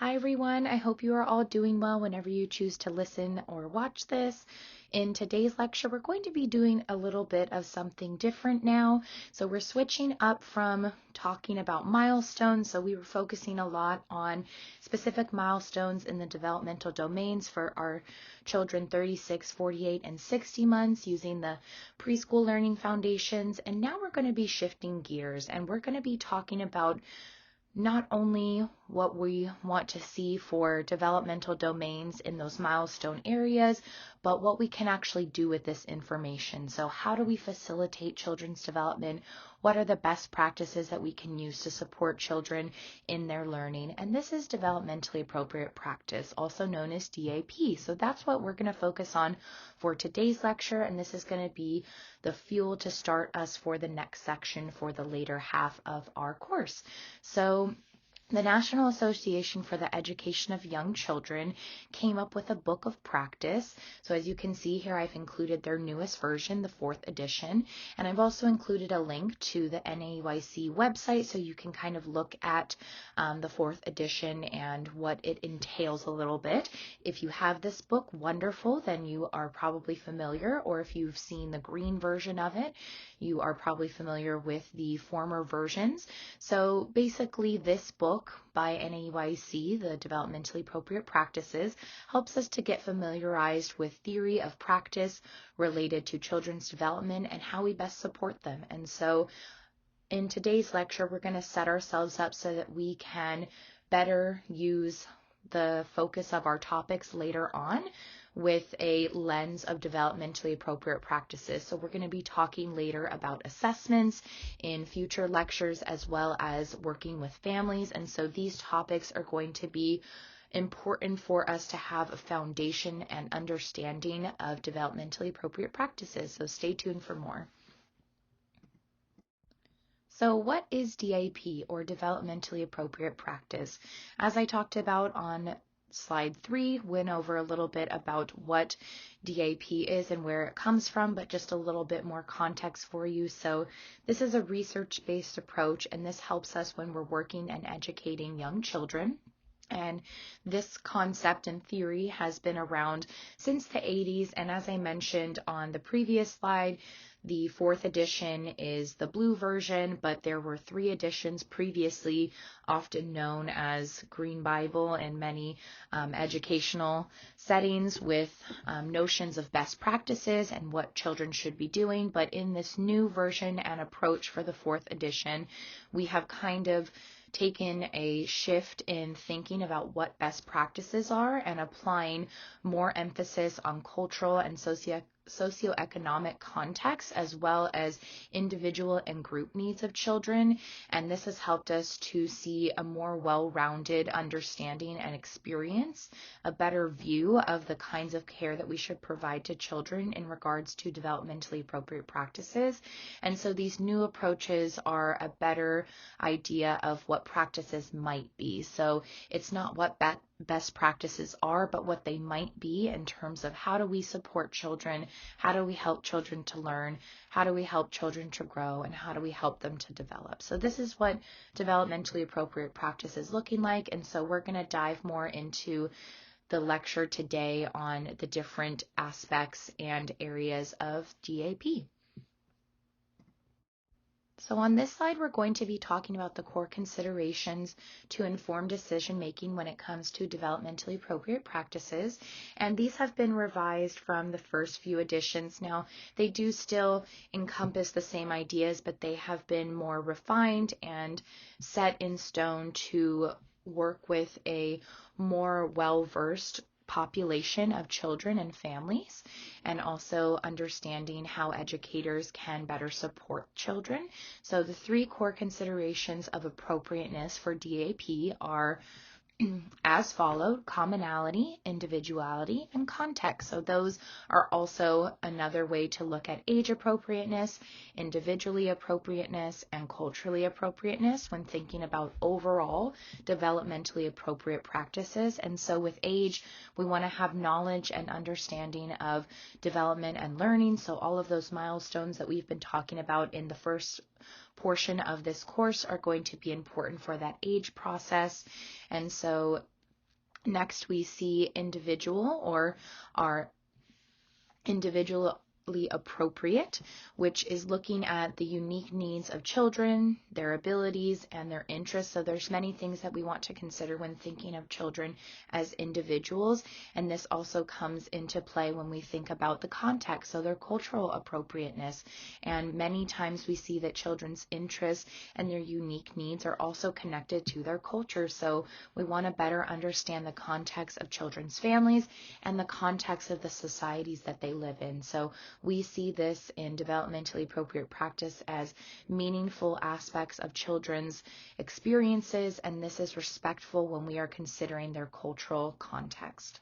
Hi everyone, I hope you are all doing well whenever you choose to listen or watch this. In today's lecture, we're going to be doing a little bit of something different now. So we're switching up from talking about milestones. So we were focusing a lot on specific milestones in the developmental domains for our children 36, 48, and 60 months using the preschool learning foundations. And now we're going to be shifting gears and we're going to be talking about not only what we want to see for developmental domains in those milestone areas, but what we can actually do with this information. So how do we facilitate children's development? What are the best practices that we can use to support children in their learning? And this is developmentally appropriate practice, also known as DAP. So that's what we're going to focus on for today's lecture, and this is going to be the fuel to start us for the next section for the later half of our course. So the National Association for the Education of Young Children came up with a book of practice. So as you can see here, I've included their newest version, the 4th edition, and I've also included a link to the NAEYC website so you can kind of look at the 4th edition and what it entails a little bit. If you have this book, wonderful, then you are probably familiar, or if you've seen the green version of it, you are probably familiar with the former versions. So basically this book by NAEYC, the Developmentally Appropriate Practices, helps us to get familiarized with theory of practice related to children's development and how we best support them. And so in today's lecture, we're going to set ourselves up so that we can better use the focus of our topics later on with a lens of developmentally appropriate practices. So we're going to be talking later about assessments in future lectures as well as working with families. And so these topics are going to be important for us to have a foundation and understanding of developmentally appropriate practices. So stay tuned for more. So what is DAP, or developmentally appropriate practice? As I talked about on slide 3, went over a little bit about what DAP is and where it comes from, but just a little bit more context for you. So this is a research-based approach, and this helps us when we're working and educating young children. And this concept and theory has been around since the 80s, and as I mentioned on the previous slide, the 4th edition is the blue version, but there were 3 editions previously, often known as Green Bible in many educational settings, with notions of best practices and what children should be doing. But in this new version and approach for the 4th edition, we have kind of taken a shift in thinking about what best practices are and applying more emphasis on cultural and socioeconomic context as well as individual and group needs of children. And this has helped us to see a more well-rounded understanding and experience, a better view of the kinds of care that we should provide to children in regards to developmentally appropriate practices. And so these new approaches are a better idea of what practices might be. So it's not what best practices are, but what they might be in terms of how do we support children, how do we help children to learn, how do we help children to grow, and how do we help them to develop. So this is what developmentally appropriate practice is looking like, and so we're going to dive more into the lecture today on the different aspects and areas of DAP. So on this slide, we're going to be talking about the core considerations to inform decision making when it comes to developmentally appropriate practices. And these have been revised from the first few editions. Now, they do still encompass the same ideas, but they have been more refined and set in stone to work with a more well-versed population of children and families, and also understanding how educators can better support children. So the 3 core considerations of appropriateness for DAP are as followed: commonality, individuality, and context. So those are also another way to look at age appropriateness, individually appropriateness, and culturally appropriateness when thinking about overall developmentally appropriate practices. And so with age, we want to have knowledge and understanding of development and learning. So all of those milestones that we've been talking about in the first portion of this course are going to be important for that age process. And so Next, we see individual, or our individually appropriate, which is looking at the unique needs of children, their abilities, and their interests. So there's many things that we want to consider when thinking of children as individuals, and this also comes into play when we think about the context, so their cultural appropriateness. And many times we see that children's interests and their unique needs are also connected to their culture. So we want to better understand the context of children's families and the context of the societies that they live in. So we see this in developmentally appropriate practice as meaningful aspects of children's experiences, and this is respectful when we are considering their cultural context.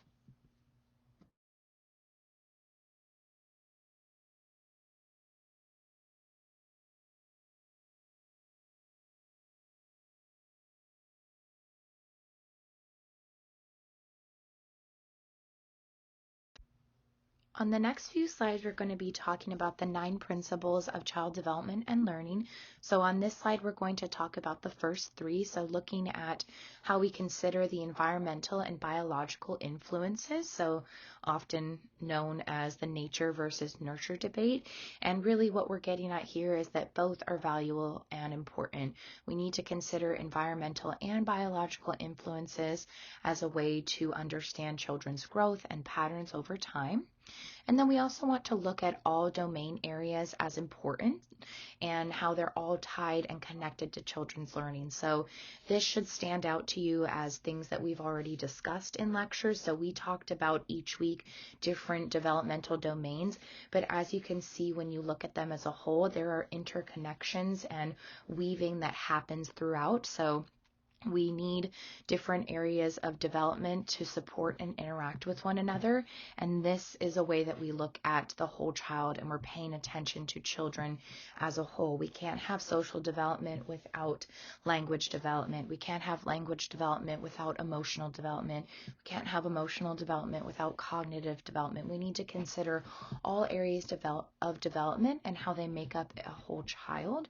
On the next few slides, we're going to be talking about the 9 principles of child development and learning. So on this slide, we're going to talk about the first 3. So looking at how we consider the environmental and biological influences, so often known as the nature versus nurture debate. And really what we're getting at here is that both are valuable and important. We need to consider environmental and biological influences as a way to understand children's growth and patterns over time. And then we also want to look at all domain areas as important and how they're all tied and connected to children's learning. So this should stand out to you as things that we've already discussed in lectures. So we talked about each week different developmental domains, but as you can see when you look at them as a whole, there are interconnections and weaving that happens throughout. So we need different areas of development to support and interact with one another, and this is a way that we look at the whole child, and we're paying attention to children as a whole. We can't have social development without language development. We can't have language development without emotional development. We can't have emotional development without cognitive development. We need to consider all areas of development and how they make up a whole child.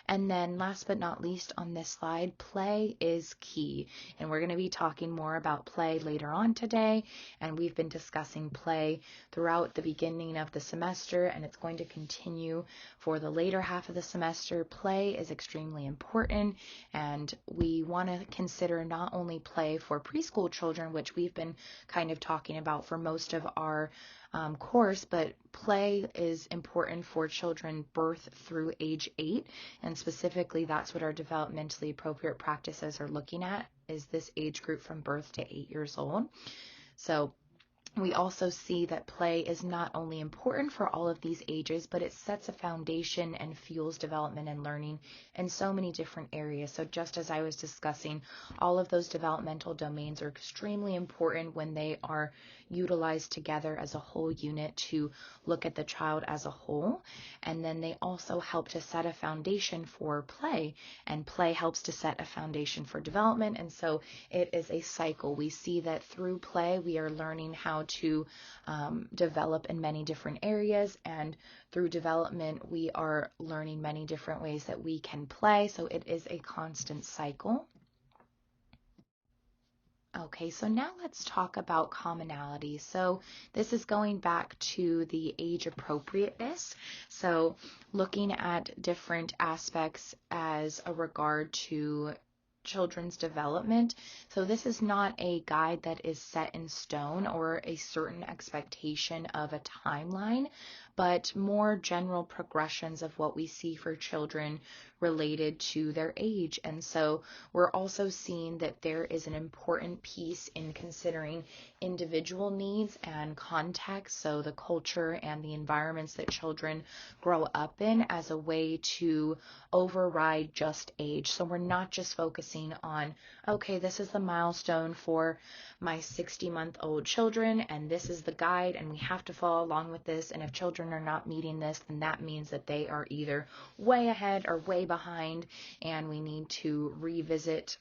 And then last but not least on this slide, play is key. And we're going to be talking more about play later on today. And we've been discussing play throughout the beginning of the semester, and it's going to continue for the later half of the semester. Play is extremely important, and we want to consider not only play for preschool children, which we've been kind of talking about for most of our course, but play is important for children birth through age 8, and specifically that's what our developmentally appropriate practices are looking at, is this age group from birth to 8 years old. So we also see that play is not only important for all of these ages, but it sets a foundation and fuels development and learning in so many different areas. So just as I was discussing, all of those developmental domains are extremely important when they are utilized together as a whole unit to look at the child as a whole. And then they also help to set a foundation for play, and play helps to set a foundation for development. And so it is a cycle. We see that through play, we are learning how to develop in many different areas, and through development, we are learning many different ways that we can play. So it is a constant cycle. Okay, so now let's talk about commonality. So this is going back to the age appropriateness. So looking at different aspects as a regard to children's development. So this is not a guide that is set in stone or a certain expectation of a timeline, but more general progressions of what we see for children related to their age. And so we're also seeing that there is an important piece in considering individual needs and context, so the culture and the environments that children grow up in, as a way to override just age. So we're not just focusing on, okay, this is the milestone for my 60-month-old children, and this is the guide, and we have to follow along with this, and if children are not meeting this, then that means that they are either way ahead or way behind, and we need to revisit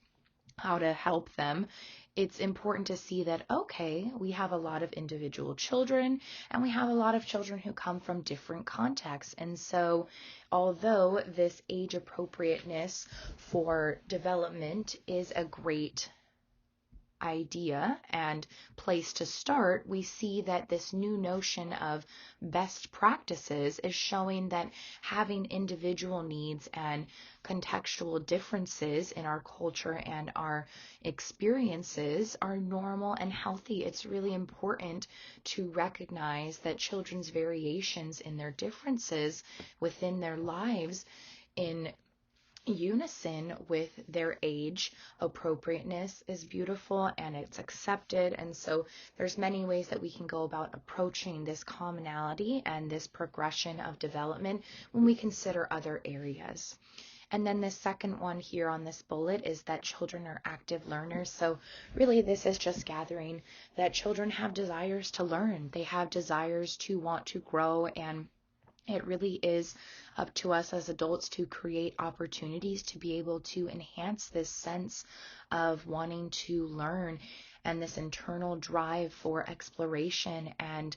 how to help them. It's important to see that, okay, we have a lot of individual children, and we have a lot of children who come from different contexts. And so although this age appropriateness for development is a great idea and place to start, we see that this new notion of best practices is showing that having individual needs and contextual differences in our culture and our experiences are normal and healthy. It's really important to recognize that children's variations in their differences within their lives in unison with their age appropriateness is beautiful and it's accepted. And so there's many ways that we can go about approaching this commonality and this progression of development when we consider other areas. And then the second one here on this bullet is that children are active learners. So really this is just gathering that children have desires to learn. They have desires to want to grow, and it really is up to us as adults to create opportunities to be able to enhance this sense of wanting to learn and this internal drive for exploration and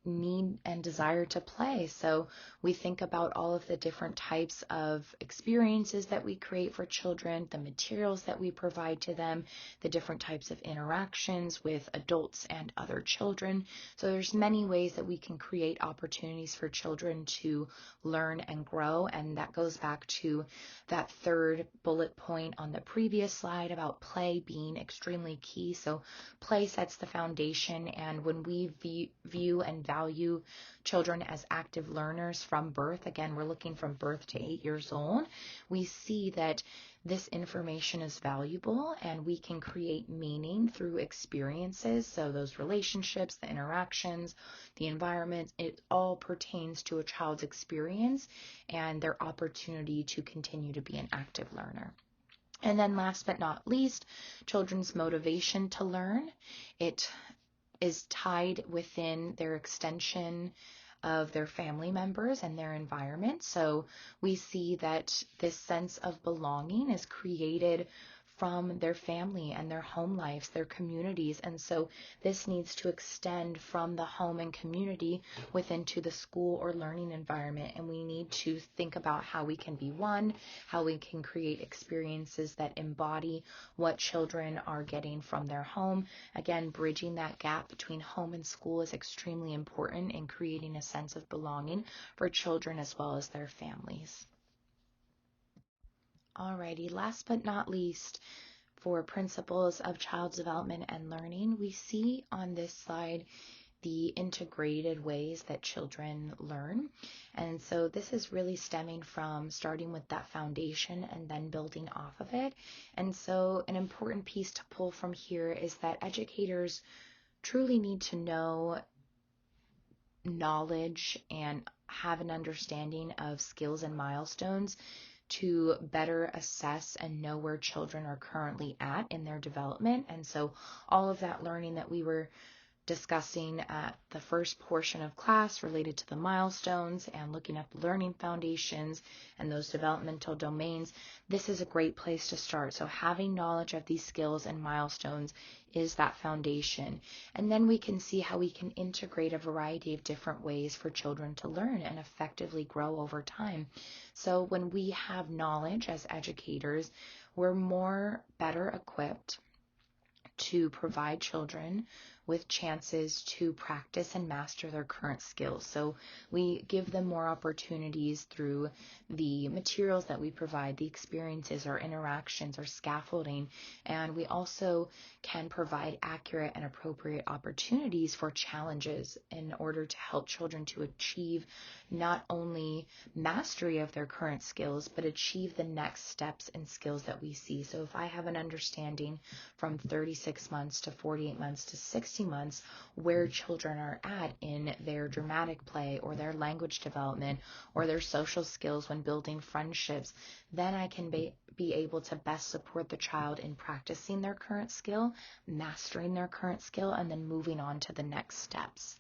need and desire to play. So we think about all of the different types of experiences that we create for children, the materials that we provide to them, the different types of interactions with adults and other children. So there's many ways that we can create opportunities for children to learn and grow, and that goes back to that third bullet point on the previous slide about play being extremely key. So play sets the foundation, and when we view and value children as active learners from birth, again, we're looking from birth to 8 years old, we see that this information is valuable and we can create meaning through experiences. So those relationships, the interactions, the environment, it all pertains to a child's experience and their opportunity to continue to be an active learner. And then last but not least, children's motivation to learn. It is tied within their extension of their family members and their environment. So we see that this sense of belonging is created from their family and their home lives, their communities. And so this needs to extend from the home and community within to the school or learning environment. And we need to think about how we can be one, how we can create experiences that embody what children are getting from their home. Again, bridging that gap between home and school is extremely important in creating a sense of belonging for children as well as their families. Alrighty, last but not least, for principles of child development and learning, we see on this slide the integrated ways that children learn. And so this is really stemming from starting with that foundation and then building off of it. And so an important piece to pull from here is that educators truly need to know knowledge and have an understanding of skills and milestones to better assess and know where children are currently at in their development. And so all of that learning that we were discussing at the first portion of class related to the milestones and looking at the learning foundations and those developmental domains, this is a great place to start. So having knowledge of these skills and milestones is that foundation. And then we can see how we can integrate a variety of different ways for children to learn and effectively grow over time. So when we have knowledge as educators, we're better equipped to provide children with chances to practice and master their current skills. So we give them more opportunities through the materials that we provide, the experiences, our interactions, our scaffolding, and we also can provide accurate and appropriate opportunities for challenges in order to help children to achieve not only mastery of their current skills, but achieve the next steps and skills that we see. So if I have an understanding from 36 months to 48 months to 60 months where children are at in their dramatic play or their language development or their social skills when building friendships, then I can be able to best support the child in practicing their current skill, mastering their current skill, and then moving on to the next steps.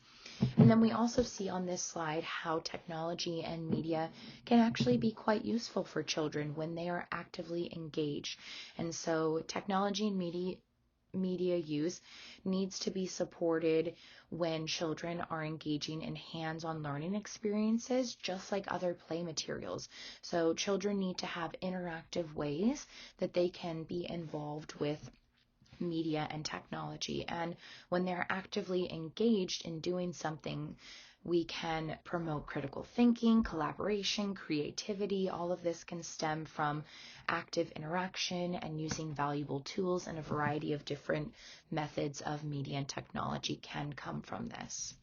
And then we also see on this slide how technology and media can actually be quite useful for children when they are actively engaged. And so technology and media use needs to be supported when children are engaging in hands-on learning experiences, just like other play materials. So children need to have interactive ways that they can be involved with media and technology. And when they're actively engaged in doing something, we can promote critical thinking, collaboration, creativity. All of this can stem from active interaction and using valuable tools, and a variety of different methods of media and technology can come from this.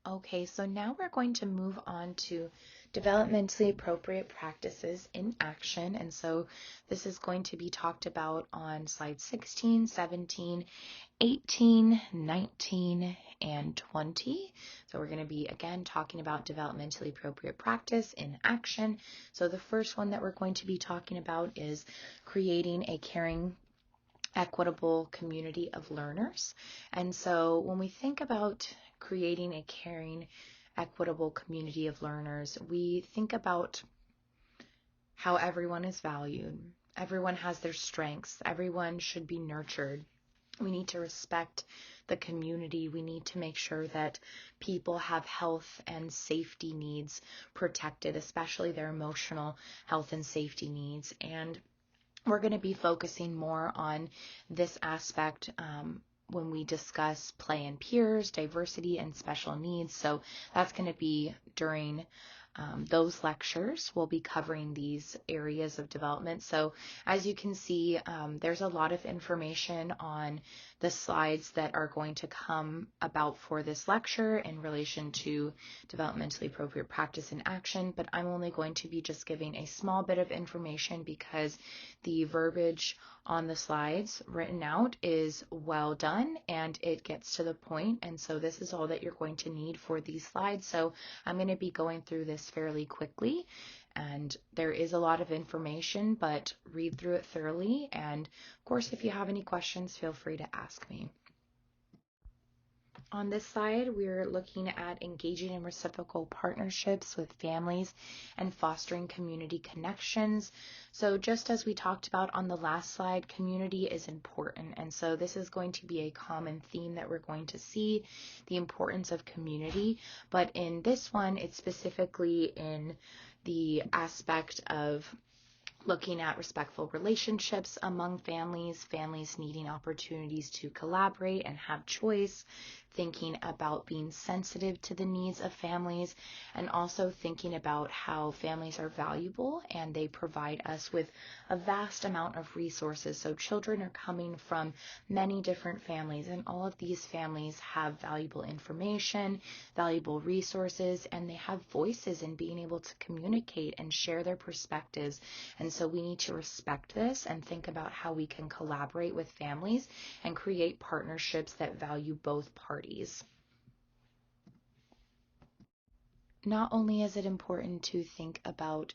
Okay, so now we're going to move on to developmentally appropriate practices in action. And so this is going to be talked about on slide 16, 17, 18, 19, and 20. So we're going to be, again, talking about developmentally appropriate practice in action. So the first one that we're going to be talking about is creating a caring, equitable community of learners. And so when we think about creating a caring, equitable community of learners, we think about how everyone is valued. Everyone has their strengths. Everyone should be nurtured. We need to respect the community. We need to make sure that people have health and safety needs protected, especially their emotional health and safety needs. And we're going to be focusing more on this aspect when we discuss play and peers, diversity, and special needs. So that's going to be during those lectures. We'll be covering these areas of development. So as you can see, there's a lot of information on the slides that are going to come about for this lecture in relation to developmentally appropriate practice in action, but I'm only going to be just giving a small bit of information because the verbiage on the slides written out is well done and it gets to the point. And so this is all that you're going to need for these slides. So I'm going to be going through this fairly quickly, and there is a lot of information, but read through it thoroughly. And of course, if you have any questions, feel free to ask me. On this slide, we're looking at engaging in reciprocal partnerships with families and fostering community connections. So just as we talked about on the last slide, community is important. And so this is going to be a common theme that we're going to see, the importance of community. But in this one, it's specifically in the aspect of looking at respectful relationships among families, families needing opportunities to collaborate and have choice, thinking about being sensitive to the needs of families, and also thinking about how families are valuable and they provide us with a vast amount of resources. So children are coming from many different families, and all of these families have valuable information, valuable resources, and they have voices in being able to communicate and share their perspectives. And so we need to respect this and think about how we can collaborate with families and create partnerships that value both parties. Not only is it important to think about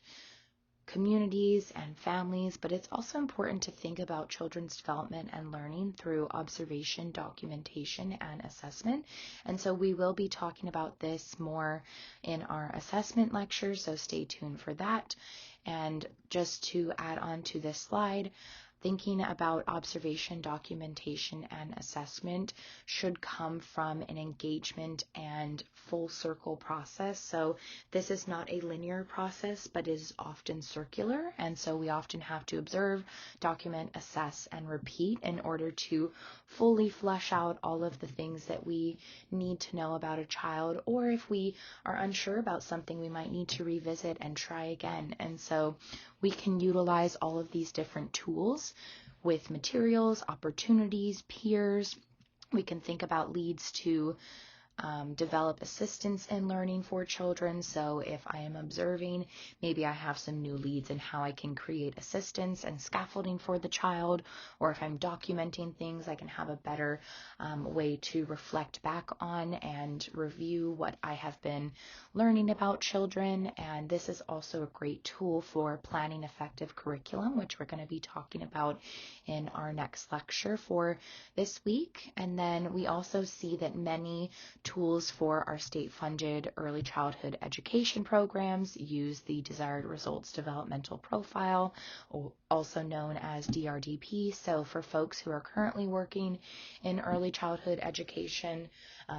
communities and families, but it's also important to think about children's development and learning through observation, documentation, and assessment. And so we will be talking about this more in our assessment lectures, so stay tuned for that. And just to add on to this slide, thinking about observation, documentation, and assessment should come from an engagement and full circle process. So this is not a linear process, but is often circular. And so we often have to observe, document, assess, and repeat in order to fully flesh out all of the things that we need to know about a child. Or if we are unsure about something, we might need to revisit and try again. And so we can utilize all of these different tools with materials, opportunities, peers. We can think about leads to develop assistance in learning for children. So if I am observing, maybe I have some new leads in how I can create assistance and scaffolding for the child, or if I'm documenting things, I can have a better way to reflect back on and review what I have been learning about children. And this is also a great tool for planning effective curriculum, which we're going to be talking about in our next lecture for this week. And then we also see that many tools for our state-funded early childhood education programs use the Desired Results Developmental Profile, also known as DRDP. So for folks who are currently working in early childhood education,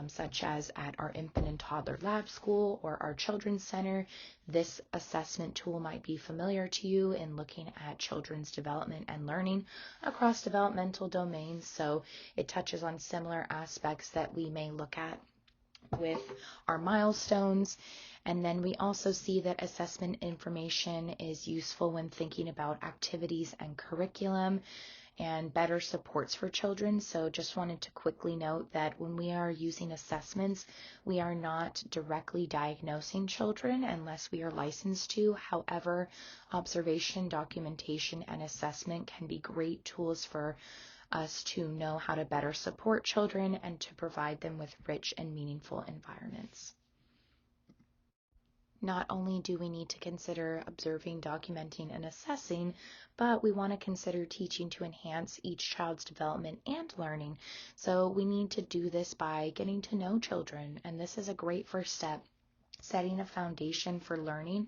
such as at our infant and toddler lab school or our children's center, this assessment tool might be familiar to you in looking at children's development and learning across developmental domains. So it touches on similar aspects that we may look at with our milestones. And then we also see that assessment information is useful when thinking about activities and curriculum and better supports for children. So just wanted to quickly note that when we are using assessments, we are not directly diagnosing children unless we are licensed to. However, observation, documentation, and assessment can be great tools for us to know how to better support children and to provide them with rich and meaningful environments. Not only do we need to consider observing, documenting, and assessing, but we want to consider teaching to enhance each child's development and learning. So we need to do this by getting to know children, and this is a great first step. Setting a foundation for learning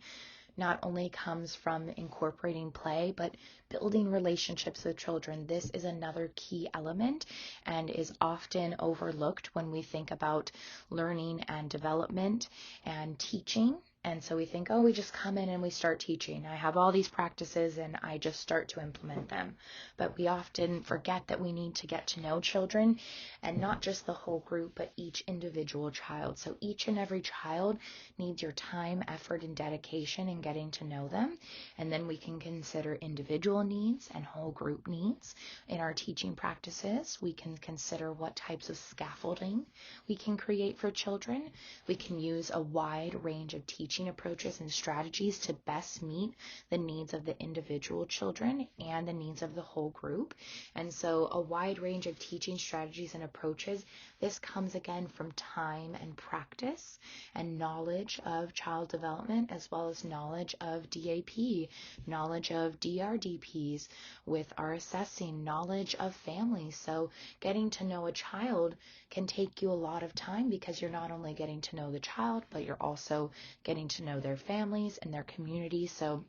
not only comes from incorporating play, but building relationships with children. This is another key element and is often overlooked when we think about learning and development and teaching. And so we think, oh, we just come in and we start teaching. I have all these practices and I just start to implement them. But we often forget that we need to get to know children, and not just the whole group, but each individual child. So each and every child needs your time, effort, and dedication in getting to know them. And then we can consider individual needs and whole group needs in our teaching practices. We can consider what types of scaffolding we can create for children. We can use a wide range of teaching approaches and strategies to best meet the needs of the individual children and the needs of the whole group. And so a wide range of teaching strategies and approaches, this comes again from time and practice and knowledge of child development, as well as knowledge of DAP, knowledge of DRDPs with our assessing, knowledge of families. So getting to know a child can take you a lot of time, because you're not only getting to know the child, but you're also getting to know their families and their community. So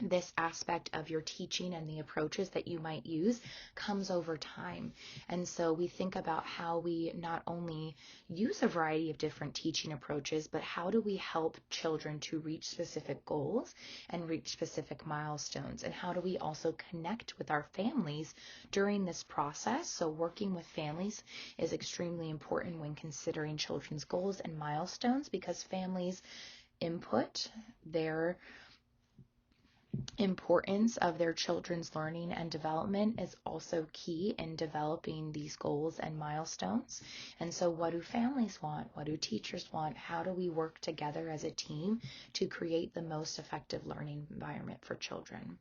this aspect of your teaching and the approaches that you might use comes over time. And so we think about how we not only use a variety of different teaching approaches, but how do we help children to reach specific goals and reach specific milestones? And how do we also connect with our families during this process? So working with families is extremely important when considering children's goals and milestones, because families input their importance of their children's learning and development is also key in developing these goals and milestones. And so what do families want? What do teachers want? How do we work together as a team to create the most effective learning environment for children?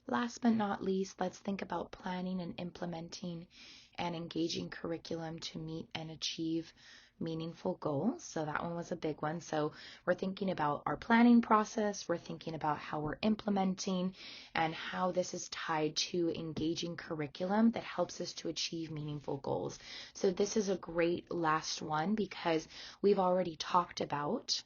Last but not least, let's think about planning and implementing and engaging curriculum to meet and achieve meaningful goals. So that one was a big one. So we're thinking about our planning process, we're thinking about how we're implementing, and how this is tied to engaging curriculum that helps us to achieve meaningful goals. So this is a great last one, because we've already talked about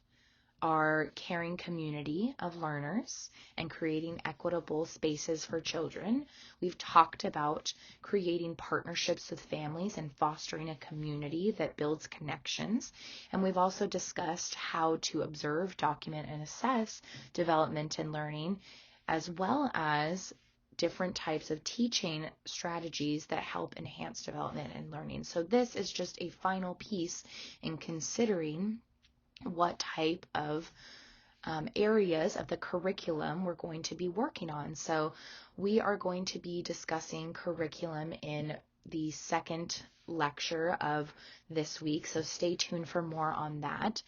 our caring community of learners and creating equitable spaces for children. We've talked about creating partnerships with families and fostering a community that builds connections. And we've also discussed how to observe, document, and assess development and learning, as well as different types of teaching strategies that help enhance development and learning. So this is just a final piece in considering what type of areas of the curriculum we're going to be working on. So we are going to be discussing curriculum in the second lecture of this week, so stay tuned for more on that.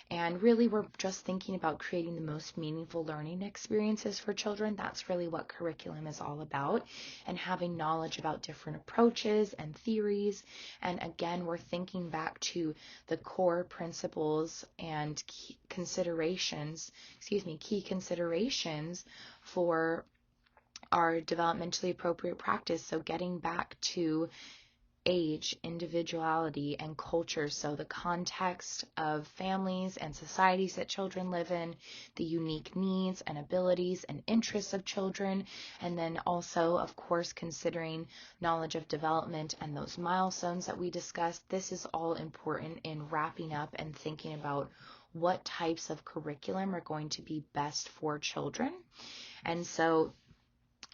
And really, we're just thinking about creating the most meaningful learning experiences for children. That's really what curriculum is all about, and having knowledge about different approaches and theories. And again, we're thinking back to the core principles and key considerations for our developmentally appropriate practice. So getting back to age, individuality, and culture. So the context of families and societies that children live in, the unique needs and abilities and interests of children, and then also, of course, considering knowledge of development and those milestones that we discussed. This is all important in wrapping up and thinking about what types of curriculum are going to be best for children. And so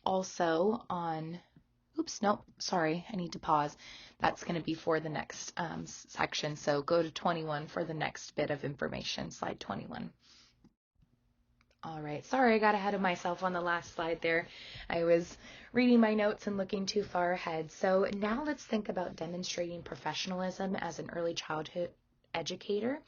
also on oops, nope, sorry, I need to pause. That's going to be for the next section. So go to 21 for the next bit of information, slide 21. All right, sorry, I got ahead of myself on the last slide there. I was reading my notes and looking too far ahead. So now let's think about demonstrating professionalism as an early childhood educator.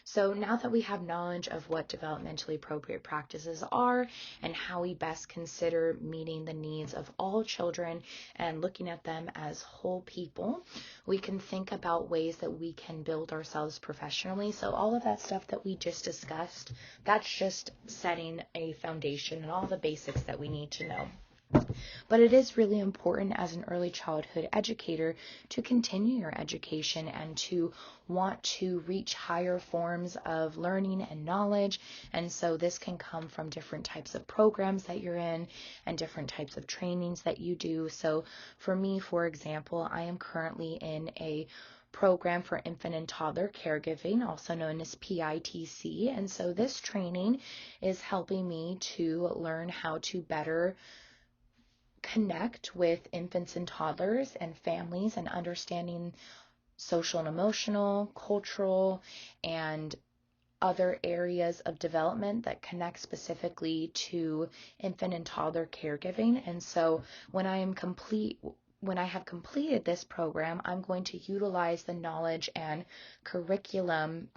So now that we have knowledge of what developmentally appropriate practices are and how we best consider meeting the needs of all children and looking at them as whole people, we can think about ways that we can build ourselves professionally. So all of that stuff that we just discussed, that's just setting a foundation and all the basics that we need to know. But it is really important as an early childhood educator to continue your education and to want to reach higher forms of learning and knowledge. And so this can come from different types of programs that you're in and different types of trainings that you do. So for me, for example, I am currently in a program for infant and toddler caregiving, also known as PITC. And so this training is helping me to learn how to better connect with infants and toddlers and families and understanding social and emotional, cultural, and other areas of development that connect specifically to infant and toddler caregiving. And so when I have completed this program, I'm going to utilize the knowledge and curriculum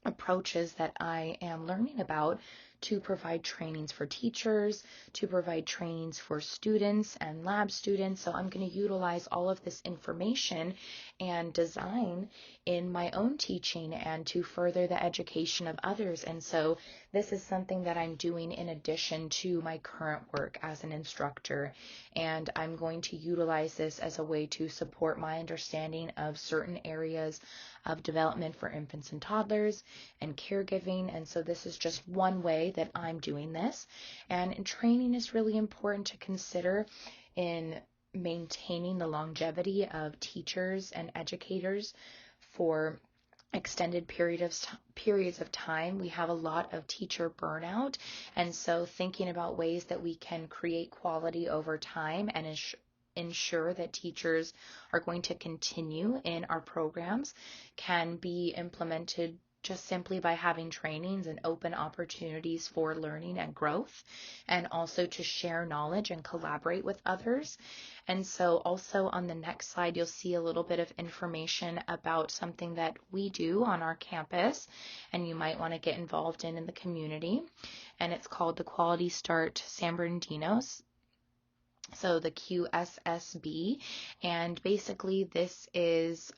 approaches that I am learning about to provide trainings for teachers, to provide trainings for students and lab students. So I'm going to utilize all of this information and design in my own teaching and to further the education of others. And so this is something that I'm doing in addition to my current work as an instructor. And I'm going to utilize this as a way to support my understanding of certain areas of development for infants and toddlers and caregiving. And so this is just one way that I'm doing this. And training is really important to consider in maintaining the longevity of teachers and educators for extended periods of time. We have a lot of teacher burnout, and so thinking about ways that we can create quality over time and ensure that teachers are going to continue in our programs can be implemented just simply by having trainings and open opportunities for learning and growth, and also to share knowledge and collaborate with others. And so also on the next slide, you'll see a little bit of information about something that we do on our campus and you might want to get involved in the community. And it's called the Quality Start San Bernardinos. So the QSSB, and basically this is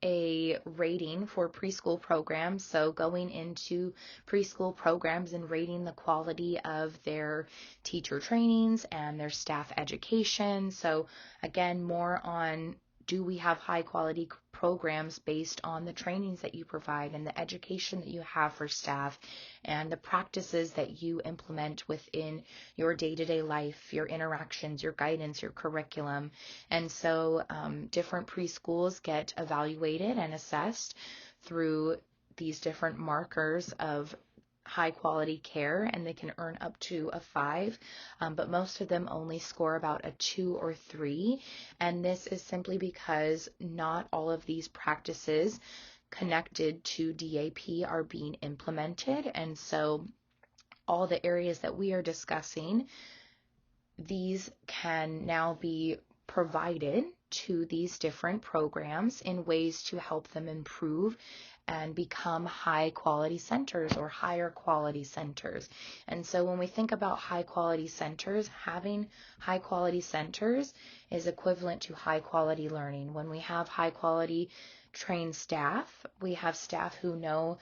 a rating for preschool programs. So going into preschool programs and rating the quality of their teacher trainings and their staff education. So again, more on, do we have high quality programs based on the trainings that you provide and the education that you have for staff and the practices that you implement within your day-to-day life, your interactions, your guidance, your curriculum. And so different preschools get evaluated and assessed through these different markers of high quality care, and they can earn up to a 5, but most of them only score about a 2 or 3, and this is simply because not all of these practices connected to DAP are being implemented. And so all the areas that we are discussing, these can now be provided to these different programs in ways to help them improve and become high quality centers or higher quality centers. And so when we think about high quality centers, having high quality centers is equivalent to high quality learning. When we have high quality trained staff, we have staff who know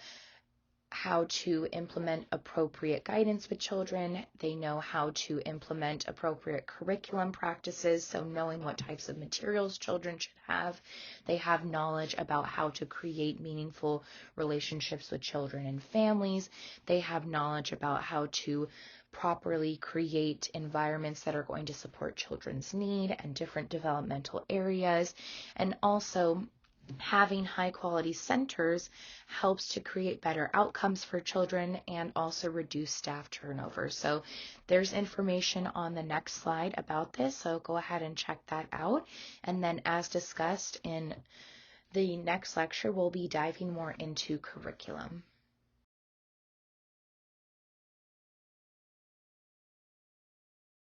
how to implement appropriate guidance with children. They know how to implement appropriate curriculum practices, so knowing what types of materials children should have. They have knowledge about how to create meaningful relationships with children and families. They have knowledge about how to properly create environments that are going to support children's need and different developmental areas. And also, having high quality centers helps to create better outcomes for children and also reduce staff turnover. So there's information on the next slide about this, so go ahead and check that out. And then, as discussed in the next lecture, we'll be diving more into curriculum.